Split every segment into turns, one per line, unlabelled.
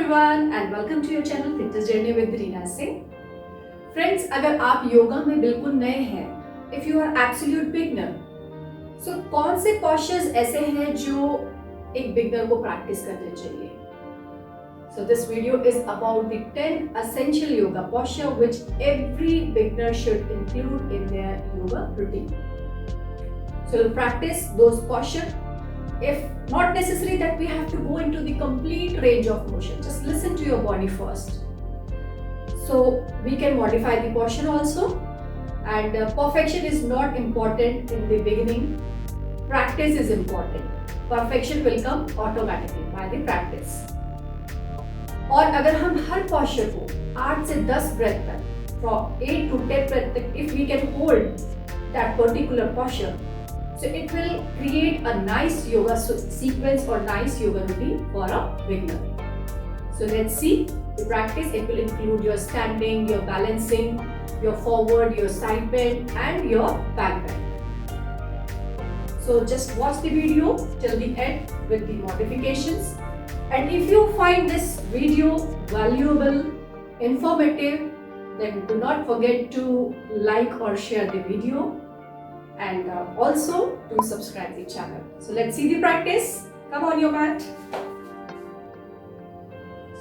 everyone and welcome to your channel Fitness Journey with Reena Singh. Friends, अगर आप योगा में बिल्कुल नए हैं, if you are absolute beginner, so कौन से पोस्चर्स ऐसे हैं जो एक बिगनर को प्रैक्टिस करने चाहिए? So this video is about the 10 essential yoga posture which every beginner should include in their yoga routine. So we'll practice those postures. If not necessary that we have to go into the complete range of motion, just listen to your body first. So we can modify the posture also, and perfection is not important in the beginning. Practice is important. Perfection will come automatically by the practice. और अगर हम हर posture को 8 से 10 breath तक, from 8 to 10 breath तक, if we can hold that particular posture, so it will create a nice yoga sequence or nice yoga routine for a beginner. So let's see the practice. It will include your standing, your balancing, your forward, your side bend and your back bend. So just watch the video till the end with the modifications. And if you find this video valuable, informative, then do not forget to like or share the video. And also to subscribe the channel. So let's see the practice. Come on your mat.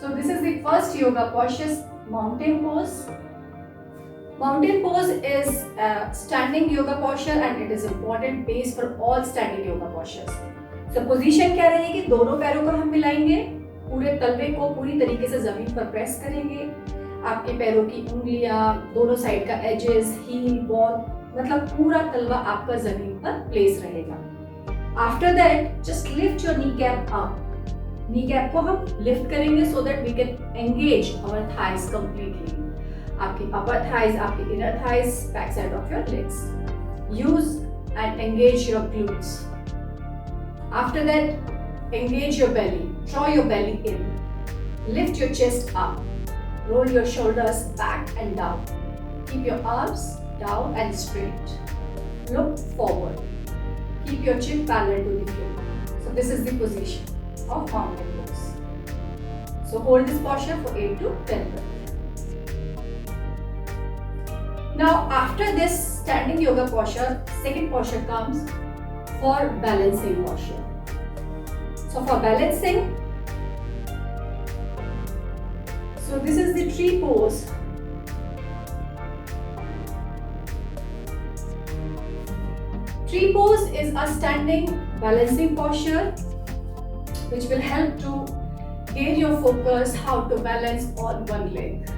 So this is the first yoga posture, mountain pose. Mountain pose is a standing yoga posture and it is important base for all standing yoga postures. So position क्या रहेगी? दोनों पैरों को हम मिलाएंगे, पूरे तलवे को पूरी तरीके से जमीन पर प्रेस करेंगे, आपके पैरों की उंगलियां, दोनों साइड का एजेस, हील, बॉल, मतलब पूरा तलवा आपका जमीन पर प्लेस रहेगा। After that just lift your knee cap up. Knee cap को हम लिफ्ट करेंगे so that we can engage our thighs completely. आपकी अपर थाइज, आपकी inner thighs, back side of your legs. Use and engage your glutes. After that engage your belly, draw your belly in, lift your chest up, roll your shoulders back and down, keep your arms down and straight, look forward, keep your chin parallel to the floor. So this is the position of mountain pose. So hold this posture for 8 to 10 minutes. Now after this standing yoga posture, second posture comes for balancing posture. So for balancing, so this is the tree pose. Tree pose is a standing balancing posture which will help to gain your focus how to balance on one leg.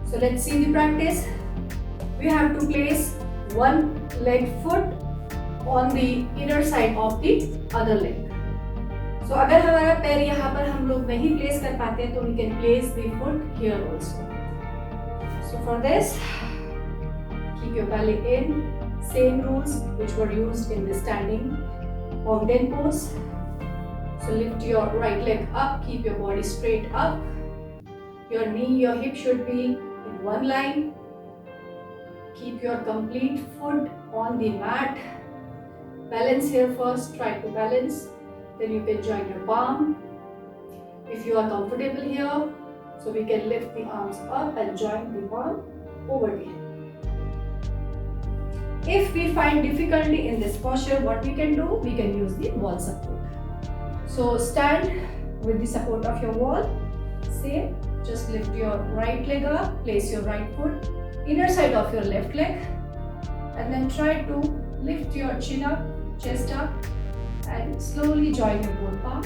So let's see the practice. We have to place one leg foot on the inner side of the other leg. So अगर हमारा पैर यहाँ पर हम लोग नहीं place कर पाते हैं तो we can place the foot here also. So for this, keep your belly in. Same rules which were used in the standing mountain pose. So lift your right leg up, keep your body straight up. Your knee, your hip should be in one line. Keep your complete foot on the mat. Balance here first, try to balance. Then you can join your palm. If you are comfortable here, so we can lift the arms up and join the palm over the head. If we find difficulty in this posture, what we can do? We can use the wall support. So stand with the support of your wall. Same, just lift your right leg up, place your right foot, inner side of your left leg, and then try to lift your chin up, chest up, and slowly join your both palm.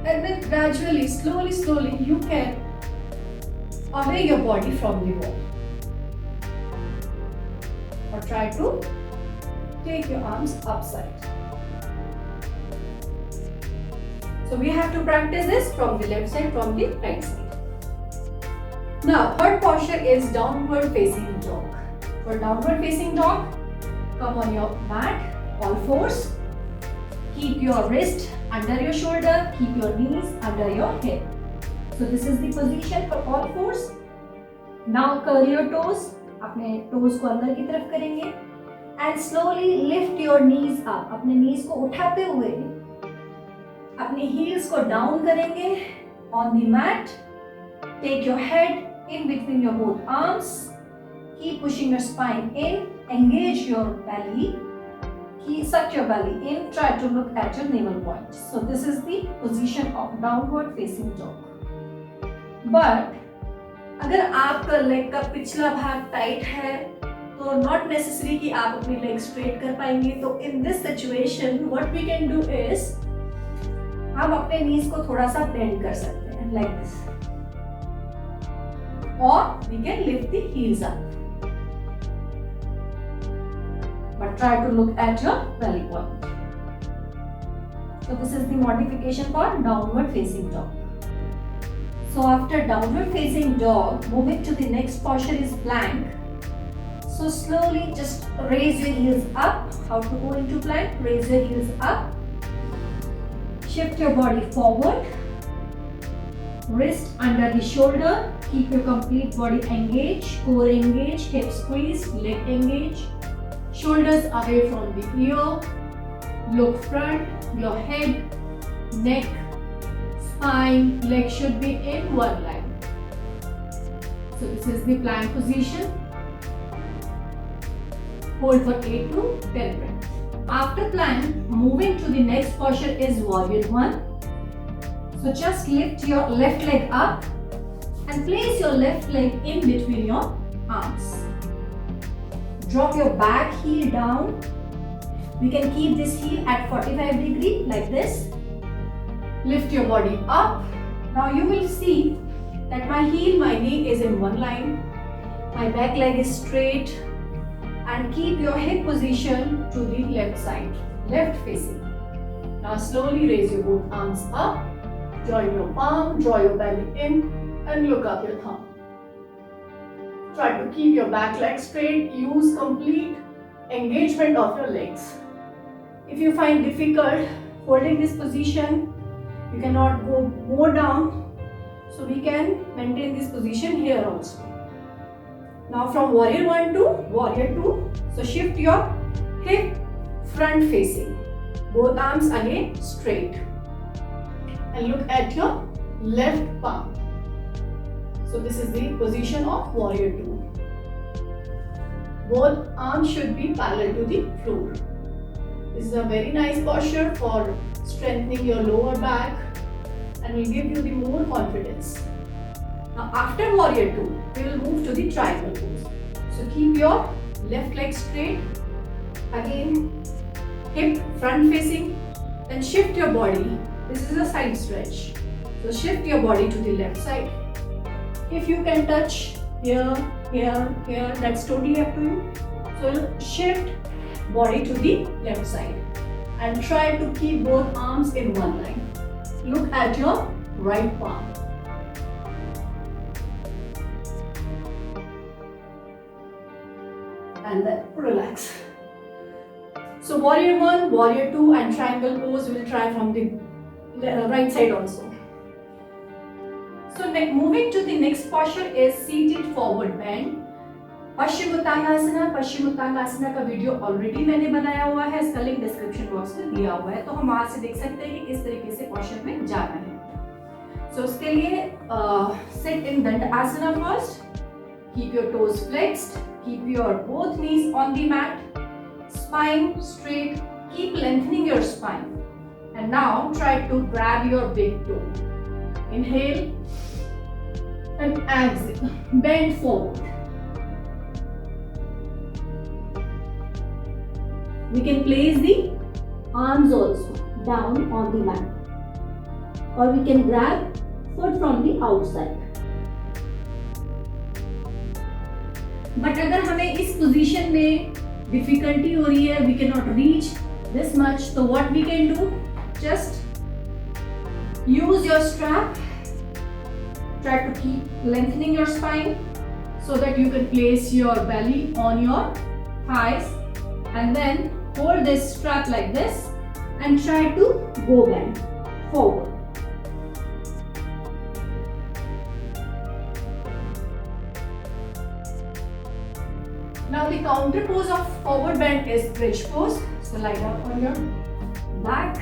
And then gradually, slowly, you can away your body from the wall. Or try to take your arms upside. So we have to practice this from the left side, from the right side. Now, third posture is downward facing dog. For downward facing dog, come on your mat. All fours. Keep your wrist under your shoulder. Keep your knees under your hip. So this is the position for all fours. Now curl your toes. अपने toes को अंदर की तरफ करेंगे. And slowly lift your knees up. अपने knees को उठाते हुए अपने हील्स को डाउन करेंगे on the mat. Take your head in between your both arms. Keep pushing your spine in. Engage your belly. Suck your belly in. Try to look at your navel point. So this is the position of downward facing dog. But अगर आपका leg का पिछला भाग tight है तो not necessary कि आप अपनी लेग स्ट्रेट कर पाएंगे. तो in this situation what we can do is हम अपने नीज को थोड़ा सा बेंड कर सकते हैं लाइक दिस, और we can lift the heels up. But try to look at your belly point. So this is the modification for downward facing dog. So after downward facing dog, moving to the next posture is plank. So slowly just raise your heels up. How to go into plank? Raise your heels up. Shift your body forward. Wrist under the shoulder. Keep your complete body engaged. Core engaged. Hip squeeze. Leg engaged. Shoulders away from the ear. Look front. Your head, neck, spine, leg should be in one line. So this is the plank position. Hold for 8 to 10 breaths. After plank, moving to the next posture is warrior one. So just lift your left leg up and place your left leg in between your arms. Drop your back heel down. We can keep this heel at 45 degrees like this. Lift your body up. Now you will see that my heel, my knee is in one line. My back leg is straight. And keep your hip position to the left side, left facing. Now slowly raise your both arms up. Join your palm, draw your belly in and look up your thumb. Try to keep your back leg straight. Use complete engagement of your legs. If you find difficult holding this position, you cannot go more down. So we can maintain this position here also. Now from warrior 1 to warrior 2. So shift your hip front facing. Both arms again straight. And look at your left palm. So this is the position of warrior 2. Both arms should be parallel to the floor. This is a very nice posture for strengthening your lower back and will give you the more confidence. Now after warrior 2, we will move to the triangle pose. So keep your left leg straight. Again, hip front facing. Then shift your body. This is a side stretch. So shift your body to the left side. If you can touch here, here, here, that's totally up to you. So shift body to the left side and try to keep both arms in one line. Look at your right palm. And then relax. So warrior 1, warrior 2 and triangle pose we will try from the right side also. So moving to the next posture is seated forward bend. पश्चिमोत्तांगासना का video already मैंने बनाया हुआ है, इसका link description box में दिया हुआ है, तो हम वहां से देख सकते हैं कि किस तरीके से पोस्चर में जाना है. सो उसके लिए sit in dandasana first. Keep your toes flexed, keep your both knees on the mat, spine straight, keep lengthening your spine. And now try to grab your big toe. Inhale and exhale. Bend forward. We can place the arms also down on the mat, or we can grab foot from the outside. But अगर हमें इस position में difficulty हो रही है, we cannot reach this much, so what we can do? Just use your strap. Try to keep lengthening your spine so that you can place your belly on your thighs, and then hold this strap like this and try to go bend forward. Now the counter pose of forward bend is bridge pose. So lie down on your back.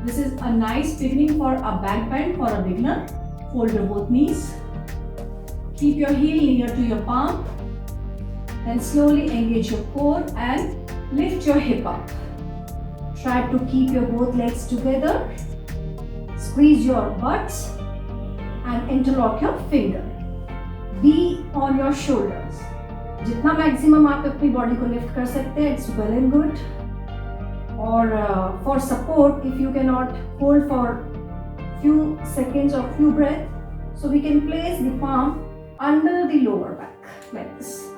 This is a nice beginning for a back bend for a beginner. Fold your both knees. Keep your heel near to your palm. Then slowly engage your core and lift your hip up. Try to keep your both legs together. Squeeze your butts and interlock your finger. Be on your shoulders. जितना maximum आप अपनी body को lift कर सकते हैं, it's well and good. Or for support, if you cannot hold for few seconds or few breaths, so we can place the palm under the lower back like this.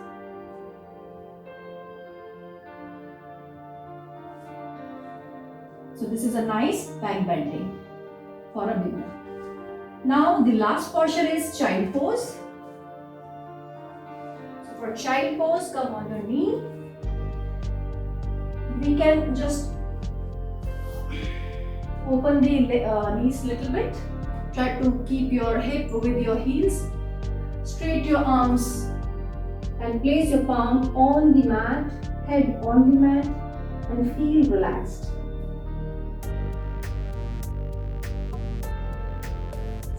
So this is a nice back bending for a beginner. Now the last posture is child pose. So for child pose, come on your knee. We can just open the knees little bit. Try to keep your hip with your heels. Straight your arms and place your palm on the mat, head on the mat, and feel relaxed.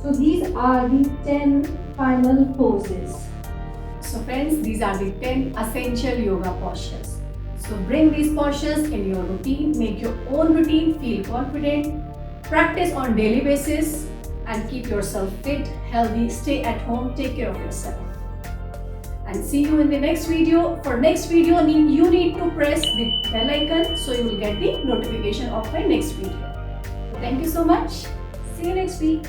So these are the 10 final poses. So friends, these are the 10 essential yoga postures. So bring these postures in your routine, make your own routine, feel confident, practice on daily basis and keep yourself fit, healthy, stay at home, take care of yourself. And see you in the next video. For next video, you need to press the bell icon so you will get the notification of my next video. So thank you so much. See you next week.